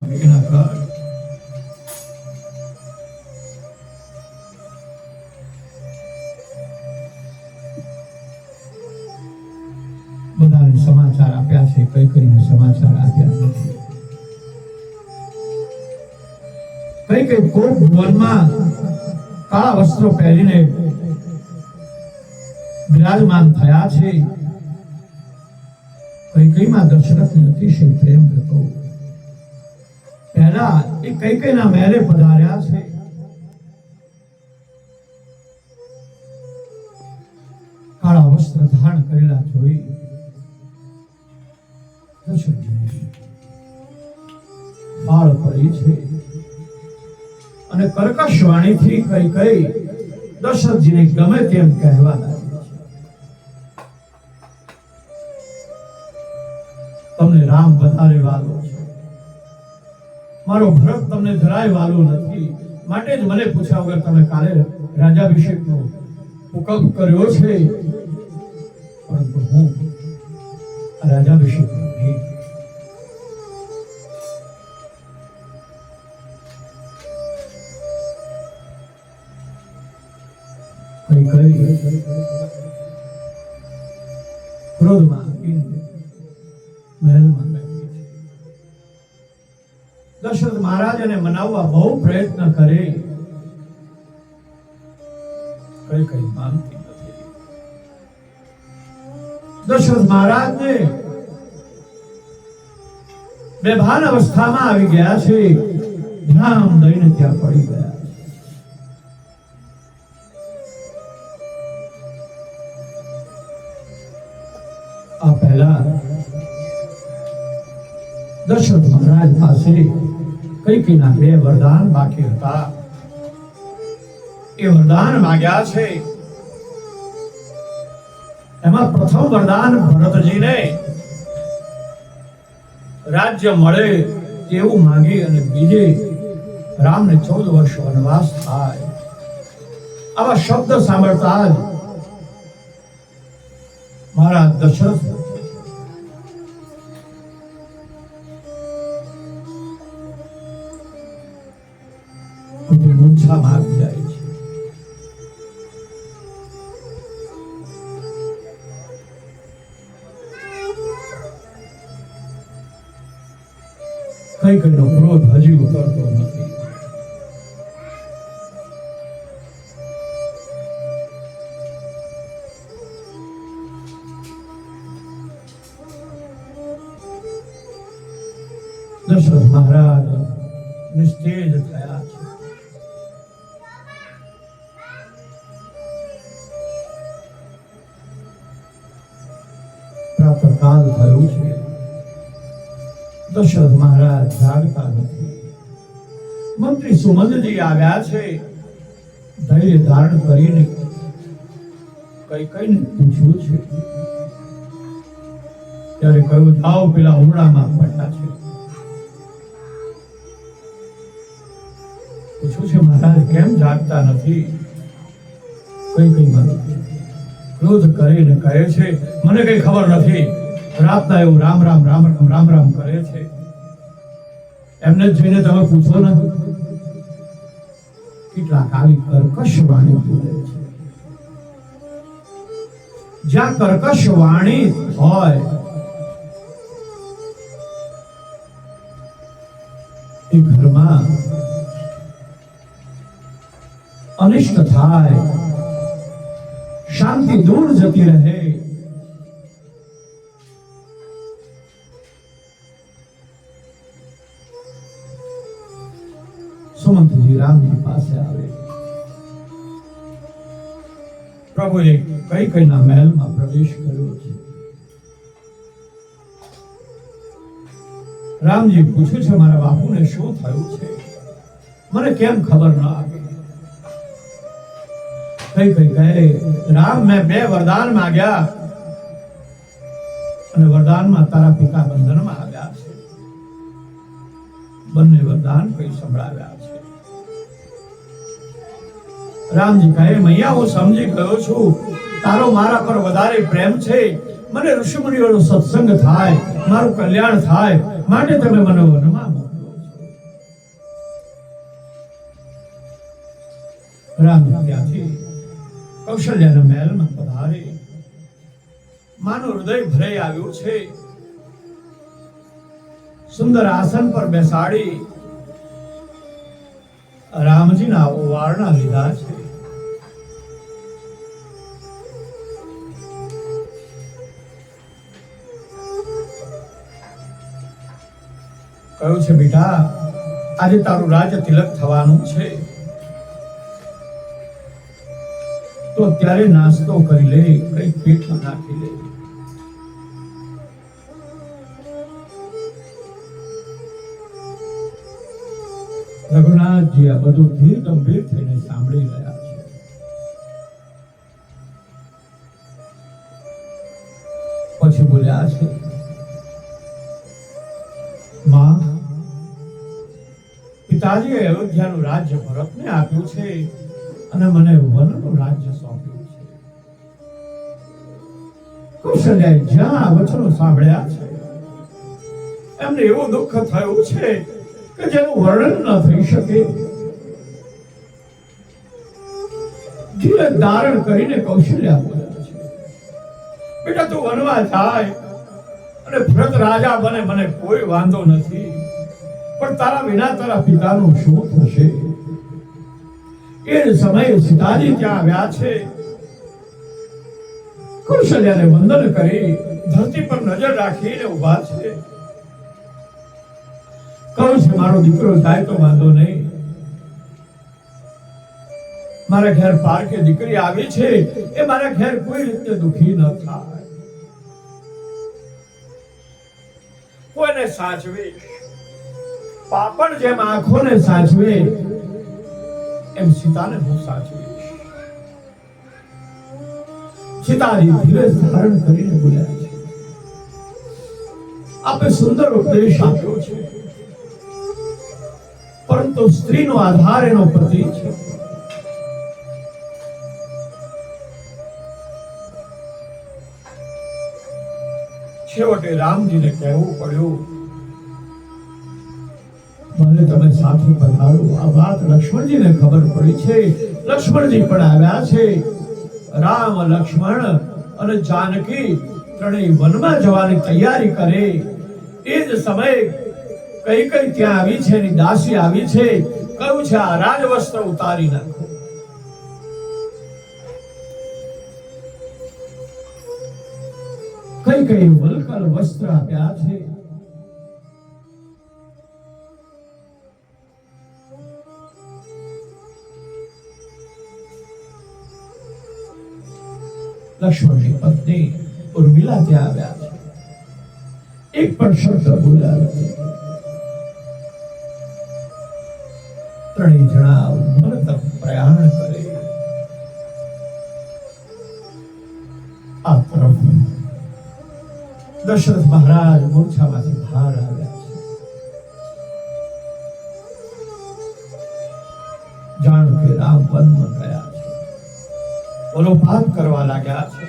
બધાને સમાચાર આપ્યા છે, કઈ કઈને સમાચાર આપ્યા નથી. કઈ કઈ કોપ ભવનમાં કાળા વસ્ત્રો પહેરીને બિરાજમાન થયા છે. કઈ કઈમાં દશરથને અતિશય પ્રેમ હતો. પહેલા એ કઈ કઈના મહેલે પધાર્યા છે. કાળા વસ્ત્ર ધારણ કરેલા જોઈ દશરથજી બાળ પડી છે અને કર્કશ વાણીથી કઈ કઈ દશરથજીને ગમે તેમ કહેવા લાગી છે. તમને રામ વધારે વાલો છે, મારો ભરત તમને જરાય વાલો નથી, માટે જ મને પૂછ્યા વગર તમે કાલે રાજાભિષેકનો હુકમ કર્યો છે. પરંતુ હું રાજાભિષેક નહીં. કઈ કઈ ક્રોધમાં મહેલમાં બેઠી છે. દશરથ મહારાજને મનાવવા બહુ પ્રયત્ન કરે, કઈ કઈ માનતી નથી. દશરથ મહારાજને બેભાન અવસ્થામાં આવી ગયા છે. ધ્યાન દઈને ત્યાં પડી ગયા. આ પહેલા દશરથ મહારાજ પાસે કૈકેયીના 2 વરદાન બાકી હતા. એ વરદાન માંગ્યા છે. એમાં પ્રથમ વરદાન ભરતજીને રાજ્ય મળે તેવું માંગી અને બીજે રામને 14 વર્ષ વનવાસ થાય. આવા શબ્દ સાંભળતા જ મહારાજ દશરથ મૂર્છામાં આવી જાય છે. કઈ કઈનો ક્રોધ હજી ઉતરતો નથી. દશરથ મહારાજ નિસ્તેજ થયા છે. પ્રાતઃકાલ થયું છે. દશરથ મહારાજ જાગતા નથી. મંત્રી સુમંતજી આવ્યા છે. ધૈર્ય ધારણ કરીને કઈ કઈને પૂછ્યું છે. ત્યારે કહ્યું, જાઓ પેલા ઉમરામાં પડ્યા છે. પૂછ્યું છે, મહારાજ કેમ જાગતા નથી? કઈ કઈ મને ક્રોધ કરીને કહે છે, મને કઈ ખબર નથી. રાતના એવું રામ રામ રામ રામ રામ રામ કરે છે. એમને જોઈને તમે પૂછો ને, કેટલાક આવી કર્કશ વાણી બોલે છે. જ્યાં કર્કશ વાણી હોય એ ઘરમાં અનિષ્ટ થાય, શાંતિ દૂર જતી રહે. સુમંતજી રામજી પાસે આવે. પ્રભુએ કઈ કઈના મહેલમાં પ્રવેશ કર્યો છે. રામજી પૂછ્યું છે, મારા બાપુને શું થયું છે? મને કેમ ખબર ન આવી? કઈ કઈ કહે, રામ મેં 2 વરદાન માંગ્યા અને વરદાનમાં તારા પિતા બંધનમાં આવ્યા છે. બંને વરદાન કઈ સંભળાવ્યા છે. રામજી કહે, મૈયા હું સમજી ગયો છું, તારો મારા પર વધારે પ્રેમ છે. મને ઋષિમુનિઓનો સત્સંગ થાય, મારું કલ્યાણ થાય, માટે તમે મને વનમાં મોકલો છો. રામ ત્યાંથી કૌશલ્યાના મહેલમાં પધારે. માનું હૃદય ભરાઈ આવ્યું છે. સુંદર આસન પર બેસાડી રામજીના ઓવારણા લીધા છે. કહ્યું છે, બેટા આજે તારું રાજ્ય તિલક થવાનું છે, તો અત્યારે નાસ્તો કરી લે, કઈ પેટમાં નાખી લે. રઘુનાથજી આ બધું ધીર ગંભીર થઈને સાંભળી રહ્યા છે. પછી બોલ્યા છે, માં, પિતાજીએ અયોધ્યાનું રાજ્ય ભરતને આપ્યું છે અને મને વનનું રાજ્ય સોંપ્યું છે. કૌશલ્યાએ જ્યાં આ વચનો સાંભળ્યા છે એમને એવું દુઃખ થયું છે કે જેનું વર્ણન ન થઈ શકે. ધીરજ ધારણ કરીને કૌશલ્યા બોલ્યા છે, બેટા તું વનમાં જાય અને ભરત રાજા બને, મને કોઈ વાંધો નથી, પણ તારા વિના તારા પિતાનું શું થશે? એ સમયે સીતાજી ત્યાં આવ્યા છે. કૌશલ્યાને વંદન કરી ધરતી પર નજર રાખીને ઉભા છે. કહું છે, મારો દીકરો જાય તો વાંધો નહીં, મારા ઘેર પારકે દીકરી આવી છે, એ મારા ઘેર કોઈ રીતે દુખી ન થાય. કોઈને સાચવે, પાપડ જેમ આંખોને સાચવે એમ સીતાને હું સાચવીશ. સીતાજી ધીરજ ધારણ કરીને બોલ્યા છે, આપે સુંદર ઉપદેશ આપ્યો છે, પરંતુ સ્ત્રીનો આધાર એનો પતિ છે. છેવટે રામજીને કહેવું પડ્યું, મને તમે સાથે પધારો. આ વાત લક્ષ્મણજીને ખબર પડી છે. લક્ષ્મણજી પણ આવ્યા છે. રામ, લક્ષ્મણ અને જાનકી ત્રણેય વનમાં જવાની તૈયારી કરે. એ જ સમયે કઈ ત્યાં આવી છે, એની દાસી આવી છે. કહ્યું છે, આ રાજવસ્ત્ર ઉતારી નાખો. કઈ વલકલ વસ્ત્ર આપ્યા છે. લક્ષ્મણની પત્ની ઉર્મિલા ત્યાં આવ્યા છે. એક પણ શબ્દ બોલ્યા નથી. ત્રણેય જણા વન તરફ પ્રયાણ કરે. આ તરફ દશરથ મહારાજ મૂર્છામાંથી બહાર આવ્યા છે. જાણો કે રામ વનમાં ગયા છે, વલોપાત કરવા લાગ્યા છે.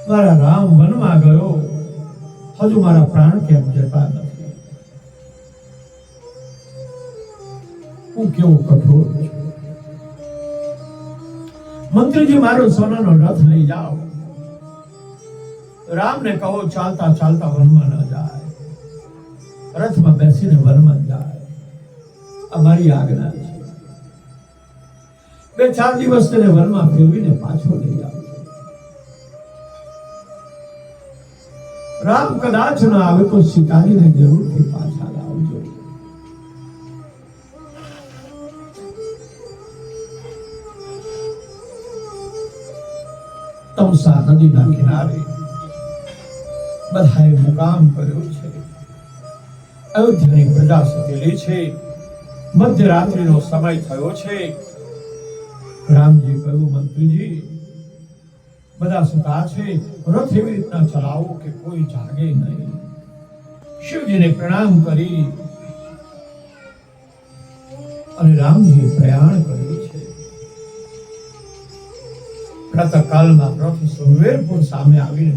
મારા રામ વનમાં ગયો, હજુ મારા પ્રાણ કેમ જતા નથી? હું કેવો કઠોર છું. મંત્રીજી, મારો સોનાનો રથ લઈ જાઓ. રામને કહો ચાલતા ચાલતા વનમાં ન જાય, રથમાં બેસીને વનમાં જાય. અમારી આજ્ઞા છે. 2-4 દિવસ તેને વનમાં ફેરવીને પાછો લઈ આવજો. રામ કદાચ ન આવે તો સીતાજીને જરૂરથી પાછા લાવજો. તમસા નદીના કિનારે બધાએ મુકામ કર્યો છે. અયોધ્યાની પ્રજા સુતેલી છે. મધ્યરાત્રિનો સમય થયો છે. રામજી કહ્યું, મંત્રીજી, બધા સુતા છે, રથ એવી રીતના ચલાવો કે કોઈ જાગે નહીં. શિવજીને પ્રણામ કરી અને રામજીએ પ્રયાણ કર્યું છે. પ્રાતઃકાળમાં રથ સુરવેરપુર સામે આવીને